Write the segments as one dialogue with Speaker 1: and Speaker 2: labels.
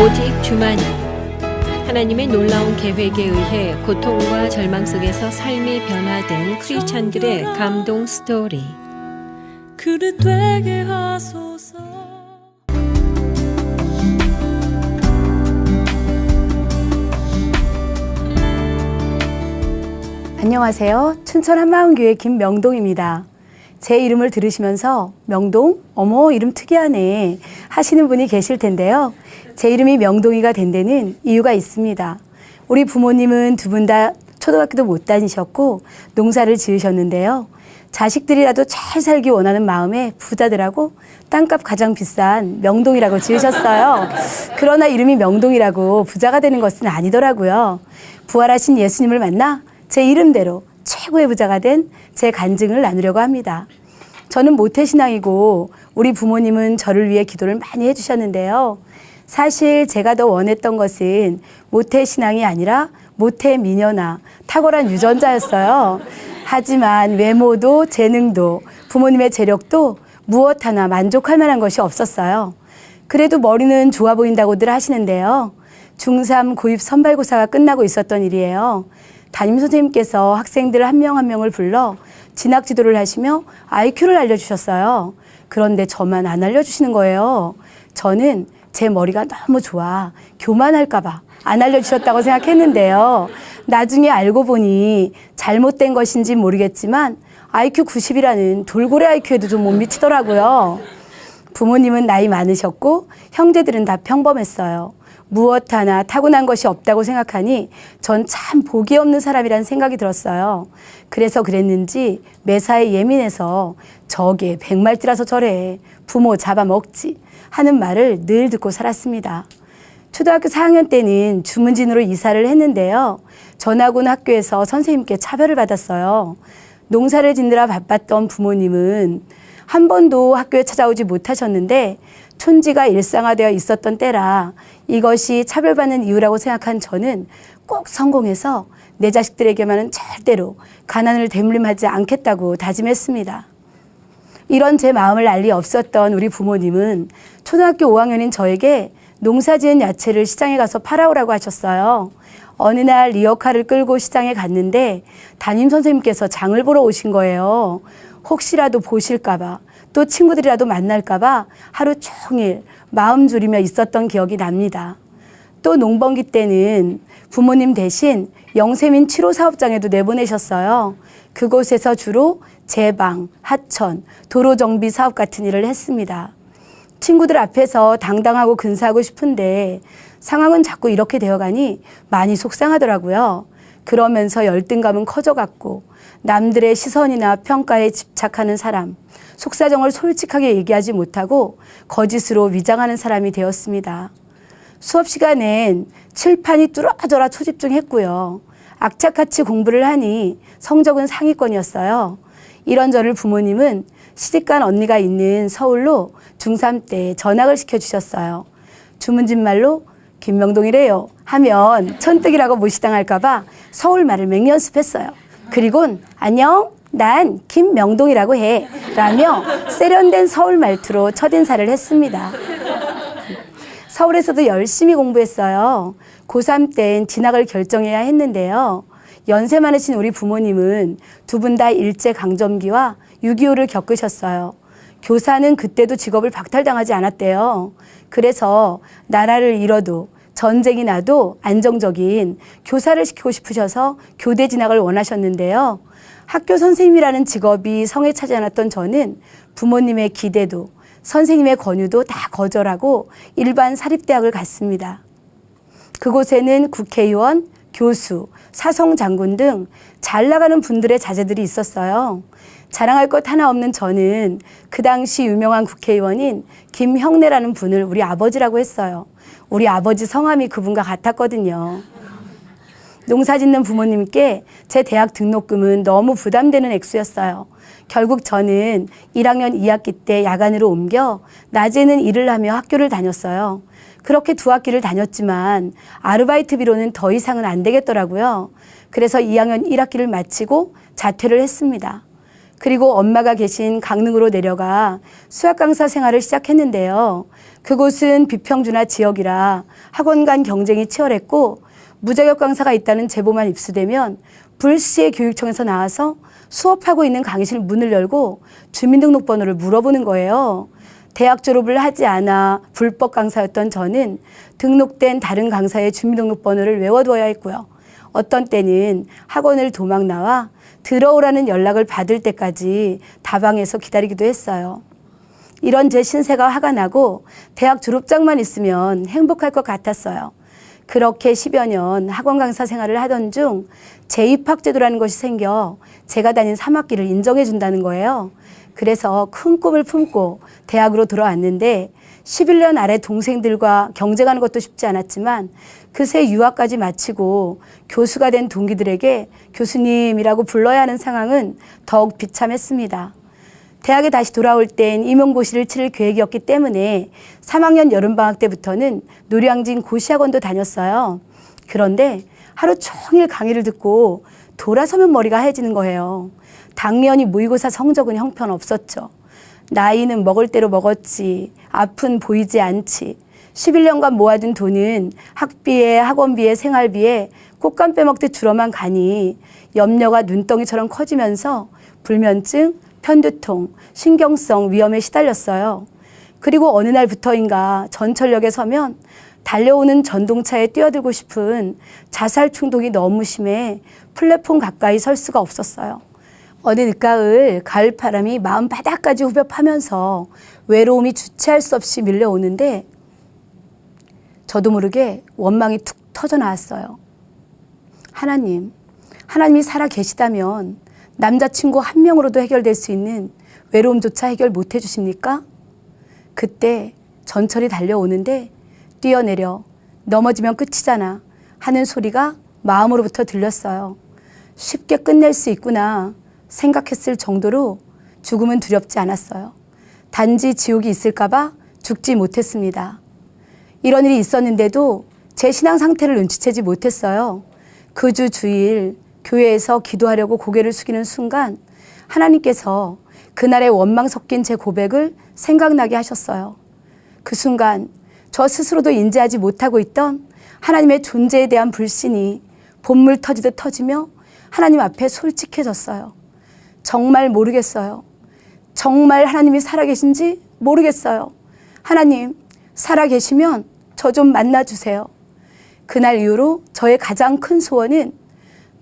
Speaker 1: 오직 주만이 하나님의 놀라운 계획에 의해 고통과 절망 속에서 삶이 변화된 크리스찬들의 감동 스토리.
Speaker 2: 그릇 되게 하소서.
Speaker 3: 안녕하세요. 춘천 한마음교회 김명동입니다. 제 이름을 들으시면서 명동? 어머, 이름 특이하네 하시는 분이 계실 텐데요. 제 이름이 명동이가 된 데는 이유가 있습니다. 우리 부모님은 두 분 다 초등학교도 못 다니셨고 농사를 지으셨는데요. 자식들이라도 잘 살기 원하는 마음에 부자들하고 땅값 가장 비싼 명동이라고 지으셨어요. 그러나 이름이 명동이라고 부자가 되는 것은 아니더라고요. 부활하신 예수님을 만나 제 이름대로 최고의 부자가 된 제 간증을 나누려고 합니다. 저는 모태신앙이고 우리 부모님은 저를 위해 기도를 많이 해주셨는데요. 사실 제가 더 원했던 것은 모태신앙이 아니라 모태미녀나 탁월한 유전자였어요. 하지만 외모도 재능도 부모님의 재력도 무엇 하나 만족할 만한 것이 없었어요. 그래도 머리는 좋아 보인다고들 하시는데요. 중3 고입 선발고사가 끝나고 있었던 일이에요. 담임선생님께서 학생들 한 명 한 명을 불러 진학지도를 하시며 IQ를 알려주셨어요. 그런데 저만 안 알려주시는 거예요. 저는 제 머리가 너무 좋아 교만할까 봐 안 알려주셨다고 생각했는데요. 나중에 알고 보니 잘못된 것인지 모르겠지만 IQ 90이라는 돌고래 IQ에도 좀 못 미치더라고요. 부모님은 나이 많으셨고 형제들은 다 평범했어요. 무엇 하나 타고난 것이 없다고 생각하니 전 참 복이 없는 사람이라는 생각이 들었어요. 그래서 그랬는지 매사에 예민해서 저게 백말띠라서 저래 부모 잡아먹지 하는 말을 늘 듣고 살았습니다. 초등학교 4학년 때는 주문진으로 이사를 했는데요. 전학온 학교에서 선생님께 차별을 받았어요. 농사를 짓느라 바빴던 부모님은 한 번도 학교에 찾아오지 못하셨는데 촌지가 일상화되어 있었던 때라 이것이 차별받는 이유라고 생각한 저는 꼭 성공해서 내 자식들에게만은 절대로 가난을 대물림하지 않겠다고 다짐했습니다. 이런 제 마음을 알 리 없었던 우리 부모님은 초등학교 5학년인 저에게 농사지은 야채를 시장에 가서 팔아오라고 하셨어요. 어느 날 리어카를 끌고 시장에 갔는데 담임선생님께서 장을 보러 오신 거예요. 혹시라도 보실까봐 또 친구들이라도 만날까봐 하루 종일 마음 졸이며 있었던 기억이 납니다. 또 농번기 때는 부모님 대신 영세민 7호 사업장에도 내보내셨어요. 그곳에서 주로 제방, 하천, 도로 정비 사업 같은 일을 했습니다. 친구들 앞에서 당당하고 근사하고 싶은데 상황은 자꾸 이렇게 되어가니 많이 속상하더라고요. 그러면서 열등감은 커져갔고 남들의 시선이나 평가에 집착하는 사람, 속사정을 솔직하게 얘기하지 못하고 거짓으로 위장하는 사람이 되었습니다. 수업 시간엔 칠판이 뚫어져라 초집중했고요. 악착같이 공부를 하니 성적은 상위권이었어요. 이런 저를 부모님은 시집간 언니가 있는 서울로 중3 때 전학을 시켜주셨어요. 주문진 말로 김명동이래요 하면 천뜩이라고 무시당할까 봐 서울말을 맹연습했어요. 그리곤 안녕 난 김명동이라고 해 라며 세련된 서울 말투로 첫인사를 했습니다. 서울에서도 열심히 공부했어요. 고3 땐 진학을 결정해야 했는데요. 연세 많으신 우리 부모님은 두 분 다 일제강점기와 6.25를 겪으셨어요. 교사는 그때도 직업을 박탈당하지 않았대요. 그래서 나라를 잃어도 전쟁이 나도 안정적인 교사를 시키고 싶으셔서 교대 진학을 원하셨는데요. 학교 선생님이라는 직업이 성에 차지 않았던 저는 부모님의 기대도 선생님의 권유도 다 거절하고 일반 사립대학을 갔습니다. 그곳에는 국회의원, 교수, 사성장군 등 잘 나가는 분들의 자제들이 있었어요. 자랑할 것 하나 없는 저는 그 당시 유명한 국회의원인 김형래라는 분을 우리 아버지라고 했어요. 우리 아버지 성함이 그분과 같았거든요. 농사짓는 부모님께 제 대학 등록금은 너무 부담되는 액수였어요. 결국 저는 1학년 2학기 때 야간으로 옮겨 낮에는 일을 하며 학교를 다녔어요. 그렇게 2학기를 다녔지만 아르바이트비로는 더 이상은 안 되겠더라고요. 그래서 2학년 1학기를 마치고 자퇴를 했습니다. 그리고 엄마가 계신 강릉으로 내려가 수학 강사 생활을 시작했는데요. 그곳은 비평준화 지역이라 학원 간 경쟁이 치열했고 무자격 강사가 있다는 제보만 입수되면 불시에 교육청에서 나와서 수업하고 있는 강의실 문을 열고 주민등록번호를 물어보는 거예요. 대학 졸업을 하지 않아 불법 강사였던 저는 등록된 다른 강사의 주민등록번호를 외워두어야 했고요. 어떤 때는 학원을 도망 나와 들어오라는 연락을 받을 때까지 다방에서 기다리기도 했어요. 이런 제 신세가 화가 나고 대학 졸업장만 있으면 행복할 것 같았어요. 그렇게 10여 년 학원 강사 생활을 하던 중 재입학제도라는 것이 생겨 제가 다닌 3학기를 인정해 준다는 거예요. 그래서 큰 꿈을 품고 대학으로 들어왔는데 11년 아래 동생들과 경쟁하는 것도 쉽지 않았지만 그새 유학까지 마치고 교수가 된 동기들에게 교수님이라고 불러야 하는 상황은 더욱 비참했습니다. 대학에 다시 돌아올 땐 임용고시를 치를 계획이었기 때문에 3학년 여름방학 때부터는 노량진 고시학원도 다녔어요. 그런데 하루 종일 강의를 듣고 돌아서면 머리가 하얘지는 거예요. 당연히 모의고사 성적은 형편없었죠. 나이는 먹을 대로 먹었지, 앞은 보이지 않지. 11년간 모아둔 돈은 학비에 학원비에 생활비에 꽃감 빼먹듯 줄어만 가니 염려가 눈덩이처럼 커지면서 불면증, 편두통, 신경성 위험에 시달렸어요. 그리고 어느 날부터인가 전철역에 서면 달려오는 전동차에 뛰어들고 싶은 자살 충동이 너무 심해 플랫폼 가까이 설 수가 없었어요. 어느 늦가을 가을바람이 마음 바닥까지 후벼 파면서 외로움이 주체할 수 없이 밀려오는데 저도 모르게 원망이 툭 터져 나왔어요. 하나님이 살아 계시다면 남자친구 한 명으로도 해결될 수 있는 외로움조차 해결 못 해주십니까? 그때 전철이 달려오는데 뛰어내려 넘어지면 끝이잖아 하는 소리가 마음으로부터 들렸어요. 쉽게 끝낼 수 있구나 생각했을 정도로 죽음은 두렵지 않았어요. 단지 지옥이 있을까봐 죽지 못했습니다. 이런 일이 있었는데도 제 신앙 상태를 눈치채지 못했어요. 그 주 주일 교회에서 기도하려고 고개를 숙이는 순간 하나님께서 그날의 원망 섞인 제 고백을 생각나게 하셨어요. 그 순간 저 스스로도 인지하지 못하고 있던 하나님의 존재에 대한 불신이 본물 터지듯 터지며 하나님 앞에 솔직해졌어요. 정말 모르겠어요. 정말 하나님이 살아계신지 모르겠어요. 하나님, 살아계시면 저 좀 만나주세요. 그날 이후로 저의 가장 큰 소원은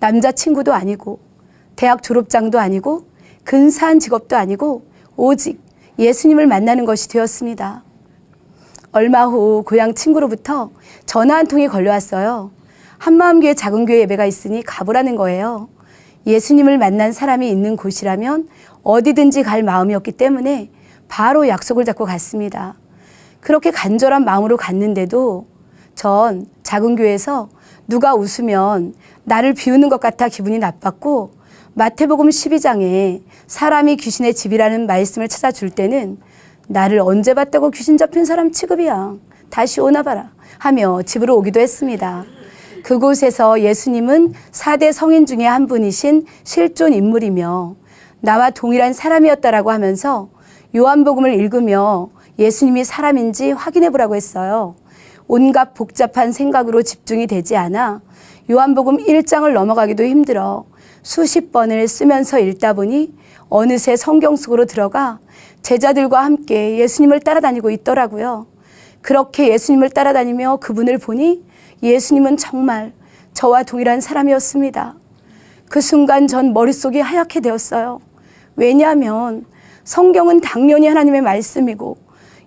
Speaker 3: 남자친구도 아니고 대학 졸업장도 아니고 근사한 직업도 아니고 오직 예수님을 만나는 것이 되었습니다. 얼마 후 고향 친구로부터 전화 한 통이 걸려왔어요. 한마음교회 작은 교회 예배가 있으니 가보라는 거예요. 예수님을 만난 사람이 있는 곳이라면 어디든지 갈 마음이었기 때문에 바로 약속을 잡고 갔습니다. 그렇게 간절한 마음으로 갔는데도 전 작은 교회에서 누가 웃으면 나를 비우는 것 같아 기분이 나빴고 마태복음 12장에 사람이 귀신의 집이라는 말씀을 찾아줄 때는 나를 언제 봤다고 귀신 잡힌 사람 취급이야. 다시 오나 봐라 하며 집으로 오기도 했습니다. 그곳에서 예수님은 4대 성인 중에 한 분이신 실존 인물이며 나와 동일한 사람이었다라고 하면서 요한복음을 읽으며 예수님이 사람인지 확인해 보라고 했어요. 온갖 복잡한 생각으로 집중이 되지 않아 요한복음 1장을 넘어가기도 힘들어 수십 번을 쓰면서 읽다 보니 어느새 성경 속으로 들어가 제자들과 함께 예수님을 따라다니고 있더라고요. 그렇게 예수님을 따라다니며 그분을 보니 예수님은 정말 저와 동일한 사람이었습니다. 그 순간 전 머릿속이 하얗게 되었어요. 왜냐하면 성경은 당연히 하나님의 말씀이고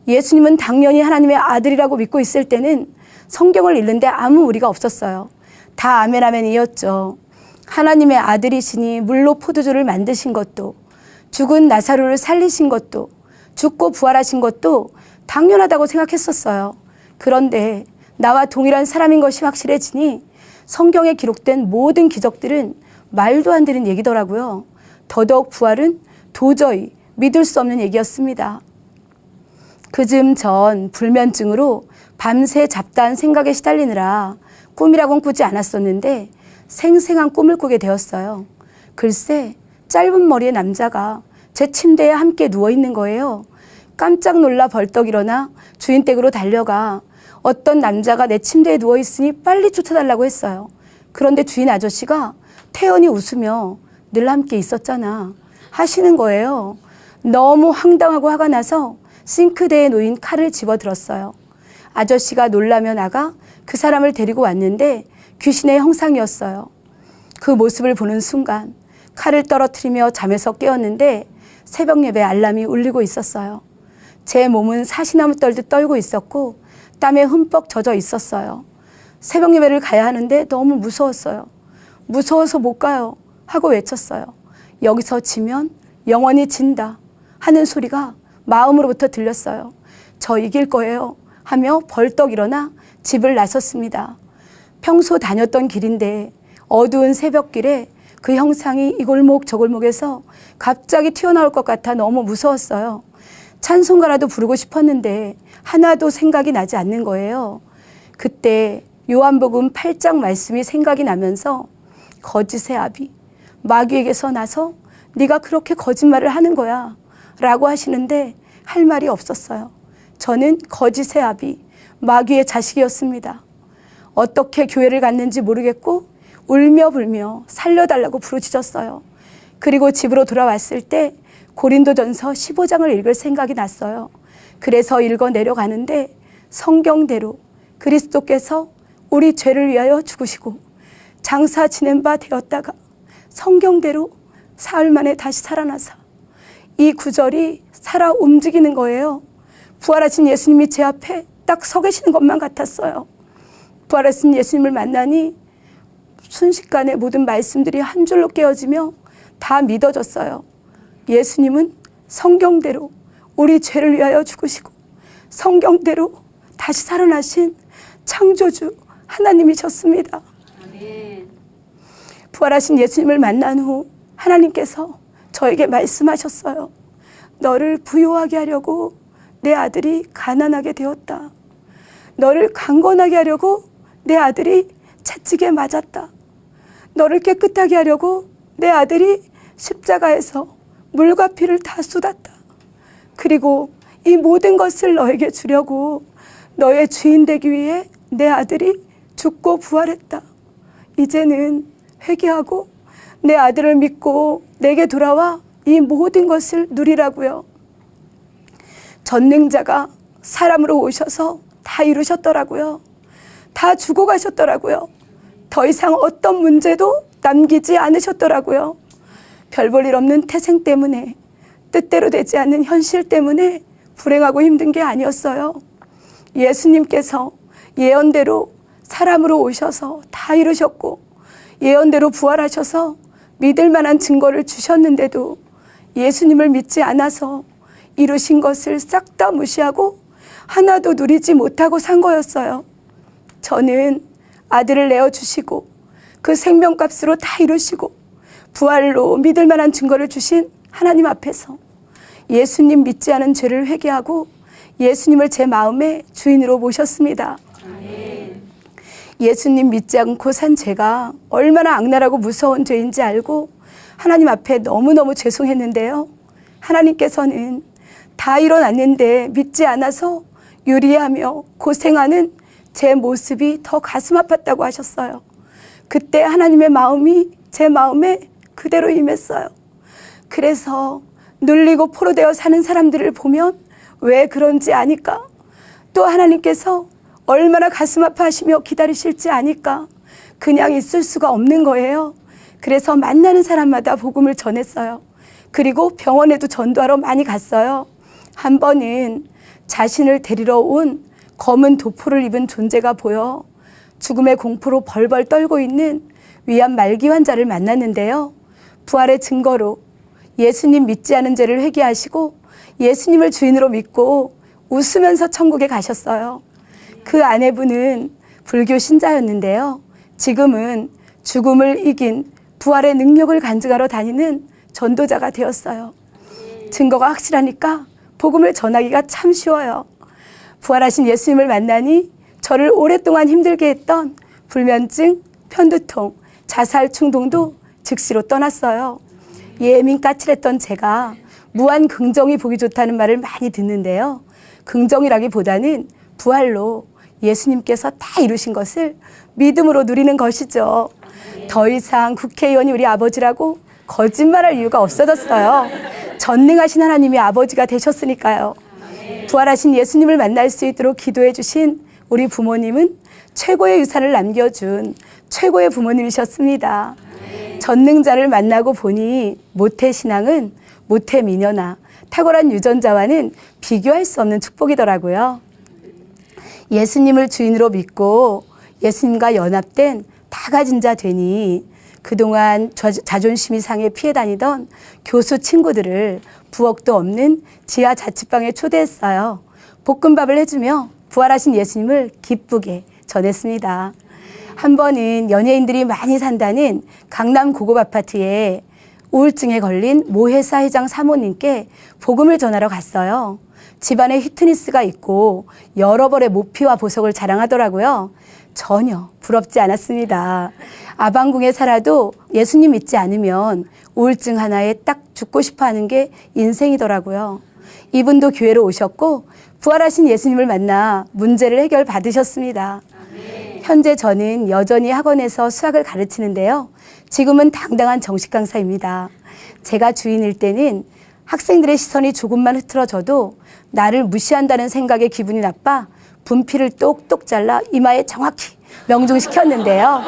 Speaker 3: 예수님은 당연히 하나님의 아들이라고 믿고 있을 때는 성경을 읽는데 아무 무리가 없었어요. 다 아멘 아멘이었죠. 하나님의 아들이시니 물로 포도주를 만드신 것도 죽은 나사로를 살리신 것도 죽고 부활하신 것도 당연하다고 생각했었어요. 그런데 나와 동일한 사람인 것이 확실해지니 성경에 기록된 모든 기적들은 말도 안 되는 얘기더라고요. 더더욱 부활은 도저히 믿을 수 없는 얘기였습니다. 그즈음 전 불면증으로 밤새 잡다한 생각에 시달리느라 꿈이라고는 꾸지 않았었는데 생생한 꿈을 꾸게 되었어요. 글쎄 짧은 머리의 남자가 제 침대에 함께 누워있는 거예요. 깜짝 놀라 벌떡 일어나 주인 댁으로 달려가 어떤 남자가 내 침대에 누워있으니 빨리 쫓아달라고 했어요. 그런데 주인 아저씨가 태연히 웃으며 늘 함께 있었잖아 하시는 거예요. 너무 황당하고 화가 나서 싱크대에 놓인 칼을 집어들었어요. 아저씨가 놀라며 나가 그 사람을 데리고 왔는데 귀신의 형상이었어요. 그 모습을 보는 순간 칼을 떨어뜨리며 잠에서 깨었는데 새벽 예배 알람이 울리고 있었어요. 제 몸은 사시나무 떨듯 떨고 있었고 땀에 흠뻑 젖어 있었어요. 새벽 예배를 가야 하는데 너무 무서웠어요. 무서워서 못 가요 하고 외쳤어요. 여기서 지면 영원히 진다 하는 소리가 마음으로부터 들렸어요. 저 이길 거예요 하며 벌떡 일어나 집을 나섰습니다. 평소 다녔던 길인데 어두운 새벽길에 그 형상이 이 골목 저 골목에서 갑자기 튀어나올 것 같아 너무 무서웠어요. 찬송가라도 부르고 싶었는데 하나도 생각이 나지 않는 거예요. 그때 요한복음 8장 말씀이 생각이 나면서 거짓의 아비 마귀에게서 나서 네가 그렇게 거짓말을 하는 거야 라고 하시는데 할 말이 없었어요. 저는 거짓의 아비 마귀의 자식이었습니다. 어떻게 교회를 갔는지 모르겠고 울며 불며 살려달라고 부르짖었어요. 그리고 집으로 돌아왔을 때 고린도전서 15장을 읽을 생각이 났어요. 그래서 읽어 내려가는데 성경대로 그리스도께서 우리 죄를 위하여 죽으시고 장사 지낸 바 되었다가 성경대로 사흘 만에 다시 살아나사 이 구절이 살아 움직이는 거예요. 부활하신 예수님이 제 앞에 딱 서 계시는 것만 같았어요. 부활하신 예수님을 만나니 순식간에 모든 말씀들이 한 줄로 깨어지며 다 믿어졌어요. 예수님은 성경대로 우리 죄를 위하여 죽으시고 성경대로 다시 살아나신 창조주 하나님이셨습니다. 아멘. 부활하신 예수님을 만난 후 하나님께서 저에게 말씀하셨어요. 너를 부유하게 하려고 내 아들이 가난하게 되었다. 너를 강건하게 하려고 내 아들이 채찍에 맞았다. 너를 깨끗하게 하려고 내 아들이 십자가에서 물과 피를 다 쏟았다. 그리고 이 모든 것을 너에게 주려고 너의 주인 되기 위해 내 아들이 죽고 부활했다. 이제는 회개하고 내 아들을 믿고 내게 돌아와 이 모든 것을 누리라고요. 전능자가 사람으로 오셔서 다 이루셨더라고요. 다 주고 가셨더라고요. 더 이상 어떤 문제도 남기지 않으셨더라고요. 별 볼 일 없는 태생 때문에 뜻대로 되지 않는 현실 때문에 불행하고 힘든 게 아니었어요. 예수님께서 예언대로 사람으로 오셔서 다 이루셨고 예언대로 부활하셔서 믿을 만한 증거를 주셨는데도 예수님을 믿지 않아서 이루신 것을 싹 다 무시하고 하나도 누리지 못하고 산 거였어요. 저는 아들을 내어주시고 그 생명값으로 다 이루시고 부활로 믿을 만한 증거를 주신 하나님 앞에서 예수님 믿지 않은 죄를 회개하고 예수님을 제 마음의 주인으로 모셨습니다. 아멘. 예수님 믿지 않고 산 죄가 얼마나 악랄하고 무서운 죄인지 알고 하나님 앞에 너무너무 죄송했는데요. 하나님께서는 다 일어났는데 믿지 않아서 유리하며 고생하는 제 모습이 더 가슴 아팠다고 하셨어요. 그때 하나님의 마음이 제 마음에 그대로 임했어요. 그래서 눌리고 포로되어 사는 사람들을 보면 왜 그런지 아니까, 또 하나님께서 얼마나 가슴 아파하시며 기다리실지 아니까 그냥 있을 수가 없는 거예요. 그래서 만나는 사람마다 복음을 전했어요. 그리고 병원에도 전도하러 많이 갔어요. 한 번은 자신을 데리러 온 검은 도포를 입은 존재가 보여 죽음의 공포로 벌벌 떨고 있는 위암 말기 환자를 만났는데요. 부활의 증거로 예수님 믿지 않은 죄를 회개하시고 예수님을 주인으로 믿고 웃으면서 천국에 가셨어요. 그 아내분은 불교 신자였는데요. 지금은 죽음을 이긴 부활의 능력을 간증하러 다니는 전도자가 되었어요. 증거가 확실하니까 복음을 전하기가 참 쉬워요. 부활하신 예수님을 만나니 저를 오랫동안 힘들게 했던 불면증, 편두통, 자살 충동도 즉시로 떠났어요. 예민 까칠했던 제가 무한 긍정이 보기 좋다는 말을 많이 듣는데요. 긍정이라기보다는 부활로 예수님께서 다 이루신 것을 믿음으로 누리는 것이죠. 더 이상 국회의원이 우리 아버지라고 거짓말할 이유가 없어졌어요. 전능하신 하나님이 아버지가 되셨으니까요. 부활하신 예수님을 만날 수 있도록 기도해 주신 우리 부모님은 최고의 유산을 남겨준 최고의 부모님이셨습니다. 전능자를 만나고 보니 모태신앙은 모태미녀나 탁월한 유전자와는 비교할 수 없는 축복이더라고요. 예수님을 주인으로 믿고 예수님과 연합된 다 가진 자 되니 그동안 자존심이 상해 피해 다니던 교수 친구들을 부엌도 없는 지하 자취방에 초대했어요. 볶음밥을 해주며 부활하신 예수님을 기쁘게 전했습니다. 한 번은 연예인들이 많이 산다는 강남 고급 아파트에 우울증에 걸린 모 회사 회장 사모님께 복음을 전하러 갔어요. 집안에 휘트니스가 있고 여러 벌의 모피와 보석을 자랑하더라고요. 전혀 부럽지 않았습니다. 아방궁에 살아도 예수님 믿지 않으면 우울증 하나에 딱 죽고 싶어 하는 게 인생이더라고요. 이분도 교회로 오셨고 부활하신 예수님을 만나 문제를 해결 받으셨습니다. 현재 저는 여전히 학원에서 수학을 가르치는데요. 지금은 당당한 정식 강사입니다. 제가 주인일 때는 학생들의 시선이 조금만 흐트러져도 나를 무시한다는 생각에 기분이 나빠 분필을 똑똑 잘라 이마에 정확히 명중시켰는데요.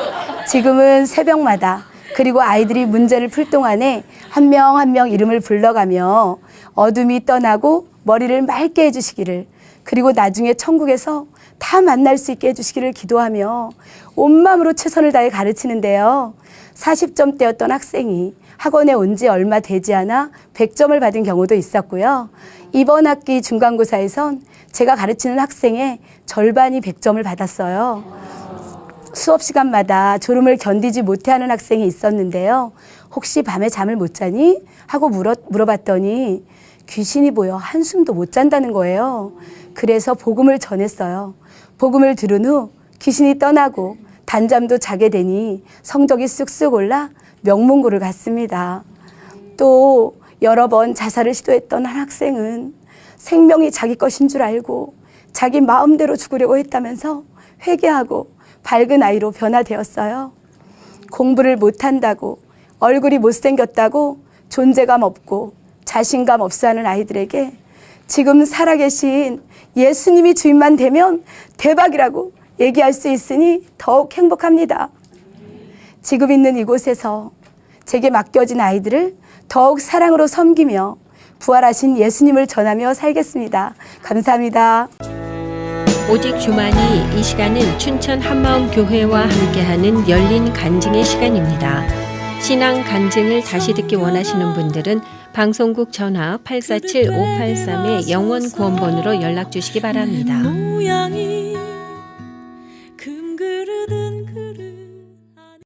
Speaker 3: 지금은 새벽마다 그리고 아이들이 문제를 풀 동안에 한 명 한 명 이름을 불러가며 어둠이 떠나고 머리를 맑게 해주시기를, 그리고 나중에 천국에서 다 만날 수 있게 해주시기를 기도하며 온 마음으로 최선을 다해 가르치는데요. 40점대였던 학생이 학원에 온 지 얼마 되지 않아 100점을 받은 경우도 있었고요. 이번 학기 중간고사에선 제가 가르치는 학생의 절반이 100점을 받았어요. 수업 시간마다 졸음을 견디지 못해하는 학생이 있었는데요. 혹시 밤에 잠을 못 자니? 하고 물어봤더니 귀신이 보여 한숨도 못 잔다는 거예요. 그래서 복음을 전했어요. 복음을 들은 후 귀신이 떠나고 단잠도 자게 되니 성적이 쑥쑥 올라 명문고를 갔습니다. 또 여러 번 자살을 시도했던 한 학생은 생명이 자기 것인 줄 알고 자기 마음대로 죽으려고 했다면서 회개하고 밝은 아이로 변화되었어요. 공부를 못한다고, 얼굴이 못생겼다고 존재감 없고 자신감 없어 하는 아이들에게 지금 살아계신 예수님이 주인만 되면 대박이라고 얘기할 수 있으니 더욱 행복합니다. 지금 있는 이곳에서 제게 맡겨진 아이들을 더욱 사랑으로 섬기며 부활하신 예수님을 전하며 살겠습니다. 감사합니다.
Speaker 1: 오직 주만이 이 시간은 춘천 한마음교회와 함께하는 열린 간증의 시간입니다. 신앙 간증을 다시 듣기 원하시는 분들은 방송국 전화 847-583의 영원 구원번호로 연락 주시기 바랍니다.
Speaker 2: 모양이 금 그릇은 그릇